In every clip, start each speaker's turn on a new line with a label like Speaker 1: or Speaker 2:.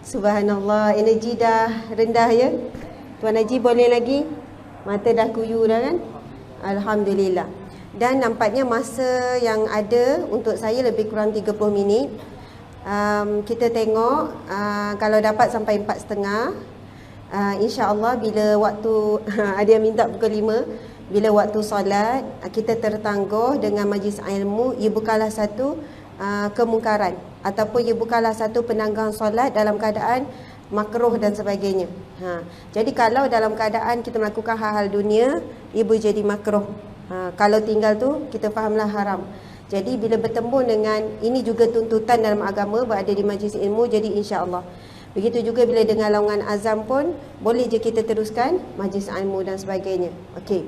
Speaker 1: Subhanallah, energi dah rendah ya. Tuan Haji boleh lagi? Mata dah kuyu dah kan? Alhamdulillah. Dan nampaknya masa yang ada untuk saya lebih kurang 30 minit. Kita tengok kalau dapat sampai 4.30, insya-Allah bila waktu ada yang minta pukul 5, bila waktu solat kita tertangguh dengan majlis ilmu, ia bukanlah satu kemungkaran ataupun ia bukanlah satu penangguhan solat dalam keadaan makruh dan sebagainya. Jadi kalau dalam keadaan kita melakukan hal-hal dunia, ia boleh jadi makruh. Kalau tinggal tu kita fahamlah haram. Jadi bila bertemu dengan ini juga tuntutan dalam agama berada di majlis ilmu, jadi insya-Allah. Begitu juga bila dengar laungan azan pun boleh je kita teruskan majlis ilmu dan sebagainya. Okey.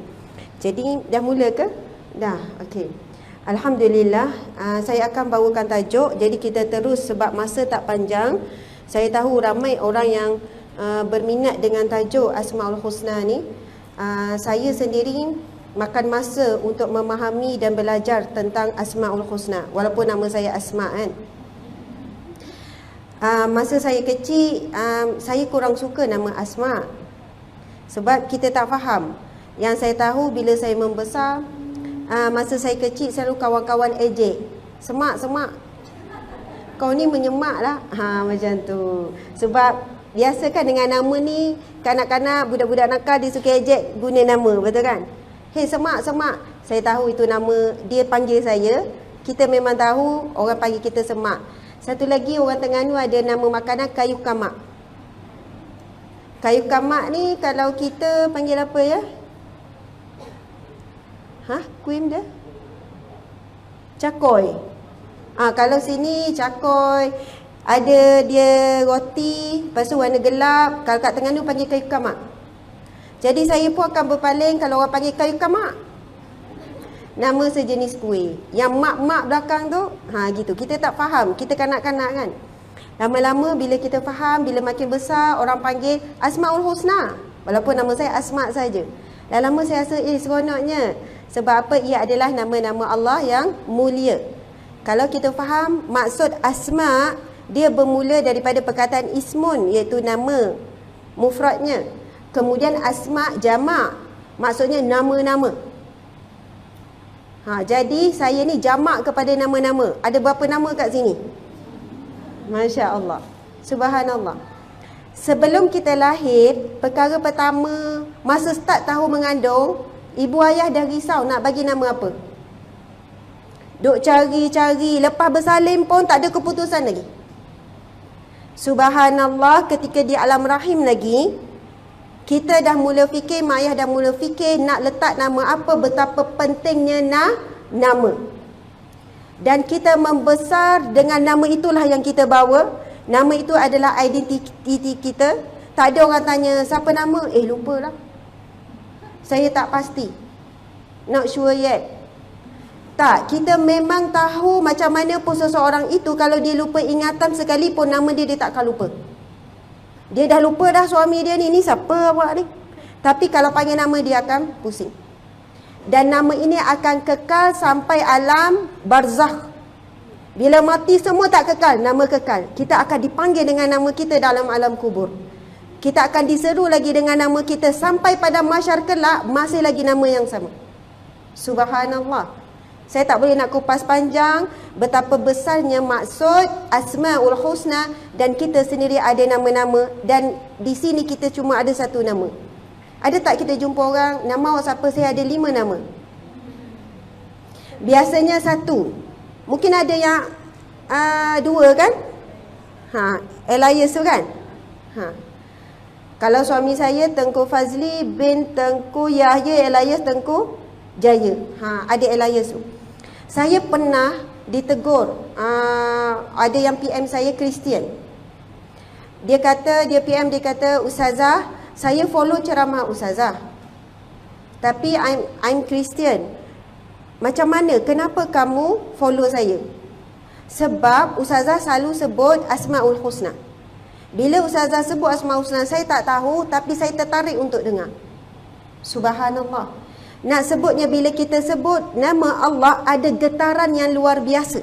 Speaker 1: Jadi dah mula ke? Dah. Okey. Alhamdulillah, saya akan bawakan tajuk. Jadi kita terus sebab masa tak panjang. Saya tahu ramai orang yang berminat dengan tajuk Asmaul Husna ni. Saya sendiri makan masa untuk memahami dan belajar tentang Asmaul Husna, walaupun nama saya Asma kan. Masa saya kecil, saya kurang suka nama Asma sebab kita tak faham. Yang saya tahu bila saya membesar, masa saya kecil selalu kawan-kawan ejek, semak, kau ni menyemak lah, macam tu. Sebab biasa kan dengan nama ni, kanak-kanak, budak-budak nakal dia suka ejek guna nama, betul kan? Hei semak. Saya tahu itu nama dia panggil saya. Kita memang tahu orang panggil kita semak. Satu lagi orang Terengganu ada nama makanan kayu kamak. Kayu kamak ni kalau kita panggil apa ya? Kuim dia? Cakoy. Kalau sini cakoy. Ada dia roti, lepas tu warna gelap. Kalau kat Terengganu panggil kayu kamak. Jadi saya pun akan berpaling kalau orang panggil kayu kamak, nama sejenis kuih. Yang mak-mak belakang tu, gitu. Kita tak faham, kita kanak-kanak kan. Lama-lama bila kita faham, bila makin besar orang panggil Asmaul Husna, walaupun nama saya Asma saja. Dan lama saya rasa seronoknya. Sebab apa? Ia adalah nama-nama Allah yang mulia. Kalau kita faham maksud Asma, dia bermula daripada perkataan ismun, iaitu nama mufradnya. Kemudian asma jamak, maksudnya nama-nama. Jadi saya ni jamak kepada nama-nama. Ada berapa nama kat sini? Masya Allah, subhanallah. Sebelum kita lahir, perkara pertama, masa start tahu mengandung, ibu ayah dah risau nak bagi nama apa. Duk cari-cari, lepas bersalin pun tak ada keputusan lagi. Subhanallah, ketika di alam rahim lagi, kita dah mula fikir, mak ayah dah mula fikir nak letak nama apa, betapa pentingnya nama. Dan kita membesar dengan nama itulah yang kita bawa. Nama itu adalah identiti kita. Tak ada orang tanya, siapa nama? Lupa lah. Saya tak pasti. Not sure yet. Tak, kita memang tahu macam mana pun seseorang itu kalau dia lupa ingatan sekalipun nama dia takkan lupa. Dia dah lupa dah suami dia ni siapa awak ni. Tapi kalau panggil nama dia akan pusing. Dan nama ini akan kekal sampai alam barzakh. Bila mati semua tak kekal, nama kekal. Kita akan dipanggil dengan nama kita dalam alam kubur. Kita akan diseru lagi dengan nama kita sampai pada mahsyar kelak, masih lagi nama yang sama. Subhanallah. Saya tak boleh nak kupas panjang betapa besarnya maksud Asmaul Husna, dan kita sendiri ada nama-nama, dan di sini kita cuma ada satu nama. Ada tak kita jumpa orang, nama awak siapa? Saya ada 5 nama. Biasanya 1. Mungkin ada yang 2 kan? Elias tu kan? Kalau suami saya Tengku Fazli bin Tengku Yahya Elias Tengku Jaya. Ada Elias tu. Saya pernah ditegur, ada yang PM saya Kristian. Dia PM Ustazah, saya follow ceramah Ustazah, tapi I'm Kristian. Macam mana? Kenapa kamu follow saya? Sebab Ustazah selalu sebut Asmaul Husna. Bila Ustazah sebut Asmaul Husna, saya tak tahu, tapi saya tertarik untuk dengar. Subhanallah. Nak sebutnya, bila kita sebut nama Allah, ada getaran yang luar biasa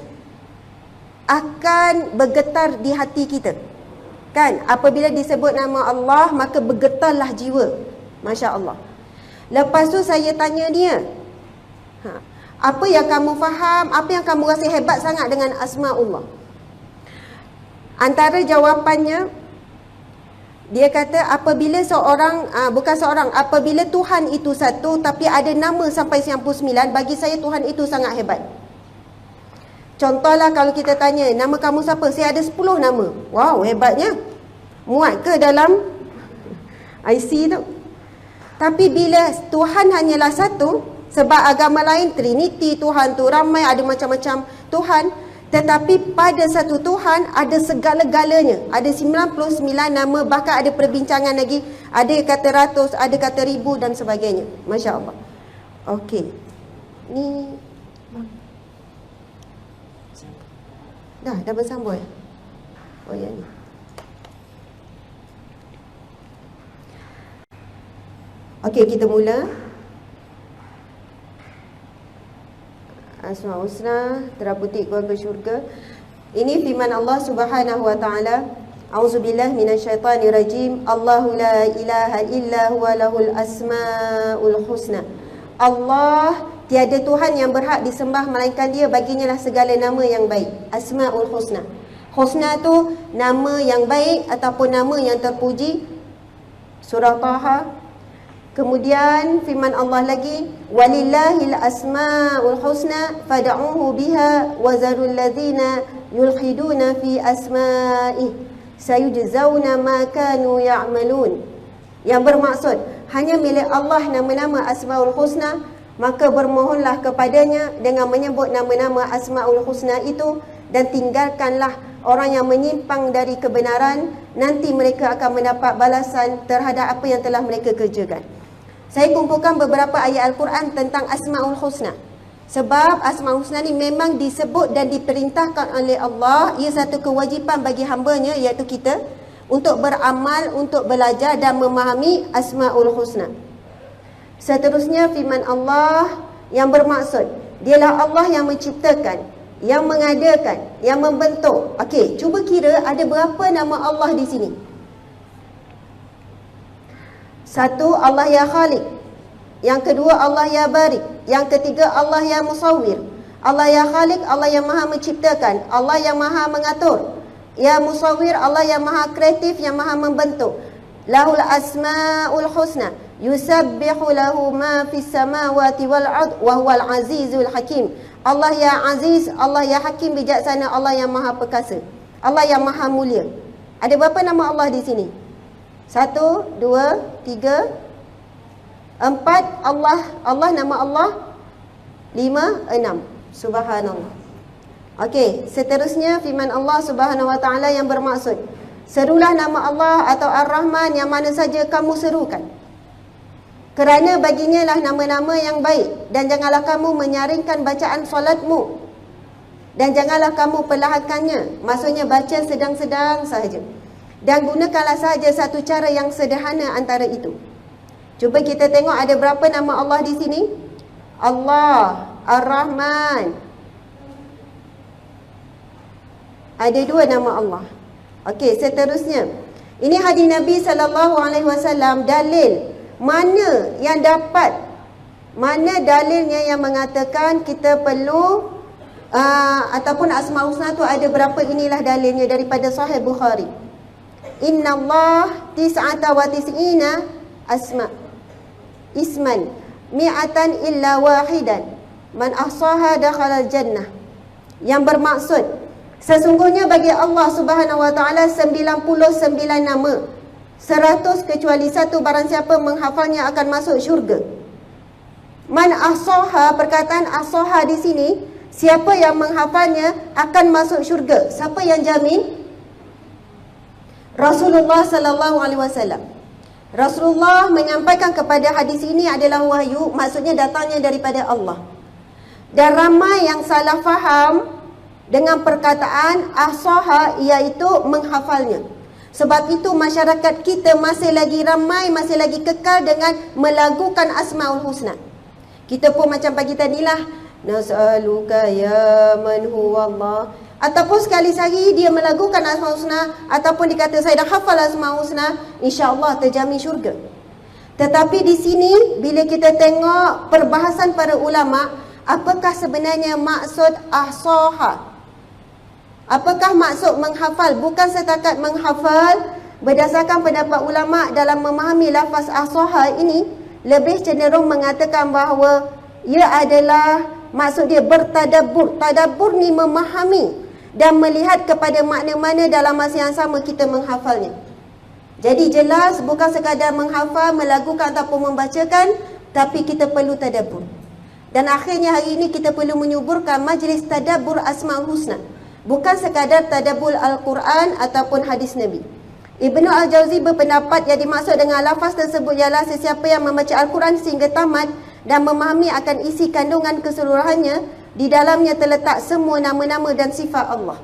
Speaker 1: akan bergetar di hati kita. Kan? Apabila disebut nama Allah, maka bergetarlah jiwa. Masya Allah. Lepas tu saya tanya dia, apa yang kamu faham, apa yang kamu rasa hebat sangat dengan asma'ullah? Antara jawapannya, dia kata apabila apabila Tuhan itu satu tapi ada nama sampai 99, bagi saya Tuhan itu sangat hebat. Contohlah kalau kita tanya, nama kamu siapa? Saya ada 10 nama. Wow, hebatnya. Muat ke dalam IC tu? Tapi bila Tuhan hanyalah satu, sebab agama lain Trinity, Tuhan tu ramai, ada macam-macam Tuhan. Tetapi pada satu Tuhan ada segala-galanya. Ada 99 nama, bahkan ada perbincangan lagi. Ada kata ratus, ada kata ribu dan sebagainya. Masya Allah. Okey. Ni dah bersambung ya? Oh ya ni. Okey, kita mula. Asmaul Husna, teraputik keluarga syurga. Ini firman Allah Subhanahu wa taala. Auzubillahi minasyaitonirrajim. Allahu la ilaha illa huwa lahul asmaul husna. Allah, tiada Tuhan yang berhak disembah melainkan Dia, baginya lah segala nama yang baik. Asmaul husna. Husna tu nama yang baik ataupun nama yang terpuji. Surah Taha. Kemudian firman Allah lagi, walillahil asmaul husna fad'uhu biha wa zarul ladzina yulhiduna fi asma'i sayujzauna ma kanu ya'malun. Yang bermaksud hanya milik Allah nama-nama asmaul husna, maka bermohonlah kepadanya dengan menyebut nama-nama asmaul husna itu dan tinggalkanlah orang yang menyimpang dari kebenaran, nanti mereka akan mendapat balasan terhadap apa yang telah mereka kerjakan. Saya kumpulkan beberapa ayat Al-Quran tentang Asma'ul Husna. Sebab Asma'ul Husna ni memang disebut dan diperintahkan oleh Allah. Ia satu kewajipan bagi hamba-Nya, iaitu kita, untuk beramal, untuk belajar dan memahami Asma'ul Husna. Seterusnya firman Allah yang bermaksud, Dialah Allah yang menciptakan, yang mengadakan, yang membentuk. Okey, cuba kira ada berapa nama Allah di sini? Satu, Allah ya Khaliq. Yang kedua, Allah ya Barik. Yang ketiga, Allah ya Musawwir. Allah ya Khaliq, Allah yang maha menciptakan, Allah yang maha mengatur. Ya Musawwir, Allah yang maha kreatif, yang maha membentuk. Lahul asma'ul husna, yusabbihu lahu ma fis samawati wal ard wa huwal azizul hakim. Allah ya Aziz, Allah ya Hakim, bijaksana, Allah yang maha perkasa, Allah yang maha mulia. Ada berapa nama Allah di sini? 1, 2, 3, 4. Allah nama Allah. 5, 6. Subhanallah. Okey, seterusnya firman Allah Subhanahu wa taala yang bermaksud, serulah nama Allah atau Ar-Rahman yang mana saja kamu serukan, kerana baginya lah nama-nama yang baik, dan janganlah kamu menyaringkan bacaan solatmu, dan janganlah kamu perlahankannya. Maksudnya baca sedang-sedang sahaja, dan gunakanlah sahaja satu cara yang sederhana antara itu. Cuba kita tengok ada berapa nama Allah di sini? Allah, Ar-Rahman. Ada 2 nama Allah. Okey, seterusnya. Ini hadis Nabi SAW, dalil. Mana yang dapat, mana dalilnya yang mengatakan kita perlu ataupun Asmaul Husna tu ada berapa? Inilah dalilnya daripada Sahih Bukhari. Inna Allah tis'ata wa tis'ina isman mi'atan illa wahidan man ahsaha dakhala jannah. Yang bermaksud, sesungguhnya bagi Allah Subhanahu wa taala 99 nama, 100 kecuali satu, barang siapa menghafalnya akan masuk syurga. Man ahsaha, perkataan ahsaha di sini, siapa yang menghafalnya akan masuk syurga. Siapa yang jamin? Rasulullah sallallahu alaihi wasallam. Rasulullah menyampaikan kepada hadis ini adalah wahyu, maksudnya datangnya daripada Allah. Dan ramai yang salah faham dengan perkataan ahsaha, iaitu menghafalnya. Sebab itu masyarakat kita masih lagi ramai, masih lagi kekal dengan melagukan Asmaul Husna. Kita pun macam pagi tadi lah, nas'aluka ya man huwallah ataupun sekali sehari dia melagukan Asmaul Husna, ataupun dikata saya dah hafal Asmaul Husna, insya-Allah terjamin syurga. Tetapi di sini bila kita tengok perbahasan para ulama, apakah sebenarnya maksud ahsaha? Apakah maksud menghafal? Bukan setakat menghafal. Berdasarkan pendapat ulama dalam memahami lafaz ahsaha ini, lebih cenderung mengatakan bahawa ia adalah maksud dia bertadabbur. Tadabbur ni memahami dan melihat kepada makna-makna dalam masa yang sama kita menghafalnya. Jadi jelas bukan sekadar menghafal, melagukan ataupun membacakan, tapi kita perlu tadabbur. Dan akhirnya hari ini kita perlu menyuburkan majlis tadabbur Asmaul Husna. Bukan sekadar tadabbur Al-Quran ataupun hadis Nabi. Ibnu Al-Jauzi berpendapat yang dimaksud dengan lafaz tersebut ialah sesiapa yang membaca Al-Quran sehingga tamat dan memahami akan isi kandungan keseluruhannya, di dalamnya terletak semua nama-nama dan sifat Allah.